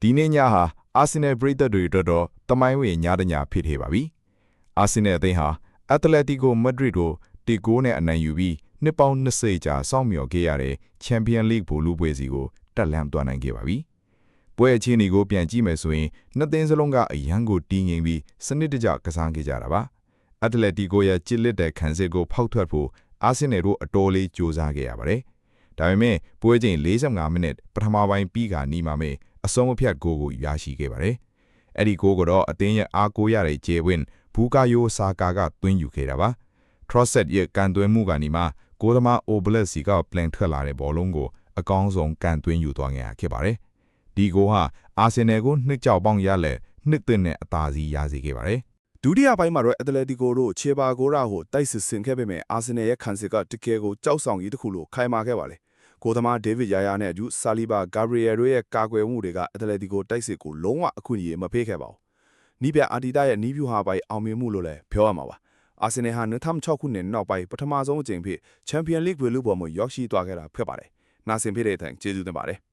ဒီနေ့ညဟာအာဆင်နယ်ပရိသတ်တွေအတွက်တော့တမိုင်းဝင်ညတညဖြစ်နေပါပြီ။အာဆင်နယ်အသင်းဟာအက်တလက်တီကိုမက်ဒရစ်ကို1-0နဲ့အနိုင်ယူပြီးနှစ်ပေါင်း20ကြာစောင့်မျှော်ခဲ့ရတဲ့ချန်ပီယံလိဂ်ဗိုလ်လုပွဲစီကိုတက်လှမ်းသွားနိုင်ခဲ့ပါပြီ။ပွဲအခြေအနေကိုပြန်ကြည့်မယ်ဆိုရင်နှစ်သင်းစလုံးကအရန်ကိုတီးငိမ်ပြီးစနစ်တကျကစားခဲ့ကြတာပါ။အက်တလက်တီကိုရဲ့ကြစ်လက်တဲ့ခံစစ်ကိုဖောက်ထွက်ဖို့အာဆင်နယ်တို့အတော်လေးကြိုးစားခဲ့ရပါတယ်။ဒါပေမဲ့ပွဲချိန်45မိနစ်ပထမပိုင်းပြီးကနီးမှမဲ့အဆုံးအဖြတ်ဂိုးကိုရရှိခဲ့ပါတယ်။အဲ့ဒီဂိုးကတော့အသင်းရဲ့အားကိုးရတဲ့ဂျေဝင်းဘူကာယိုဆာကာကသွင်းယူခဲ့တာပါ။ ထရော့ဆက်ရဲ့ကန်သွင်းမှုကနေမှဂိုးသမားအိုဘလက်စီကပလန်ထွက်လာတဲ့ဘောလုံးကိုအကောင်းဆုံးကန်သွင်းယူသွားခဲ့ရခဲ့ပါတယ်။ဒီဂိုးဟာအာဆင်နယ်ကိုနှစ်ကြောက်ပေါင်းရလက်နှစ်သိမ့်နဲ့အသာစီးရစေခဲ့ပါတယ်ဒုတိယပိုင်းမှာတော့အက်တလက်တီကိုတို့ခြေပါဂိုးရာကိုတိုက်စစ်ဆင်ခဲ့ပေမဲ့အာဆင်နယ်ရဲ့ခံစစ်ကတကယ်ကိုကြောက်ဆောင်ကြီးတစ်ခုလိုခိုင်မာခဲ့ပါလေ။ကိုသမားဒေးဗစ်ယာယာနဲ့အတူဆာလီဘာဂါဘရီယယ်တို့ရဲ့ကာကွယ်မှုတွေကအက်တလက်တီကိုတိုက်စစ်ကိုလုံးဝအခွင့်အရေးမပေးခဲ့ပါဘူး။နီးပြအာတီတာရဲ့နီးဗျူဟာပိုင်းအောင်မြင်မှုလို့လည်းပြောရမှာပါ။အာဆင်နယ်ဟာ2006ခုနှစ်နောက်ပိုင်းပထမဆုံးအကြိမ်ဖြစ်ချန်ပီယံလိဂ်ဗိုလ်လုပွဲမှာရောက်ရှိသွားခဲ့တာဖြစ်ပါတယ်။နာဆင်ဖြစ်တဲ့အတိုင်းကျေးဇူးတင်ပါတယ်။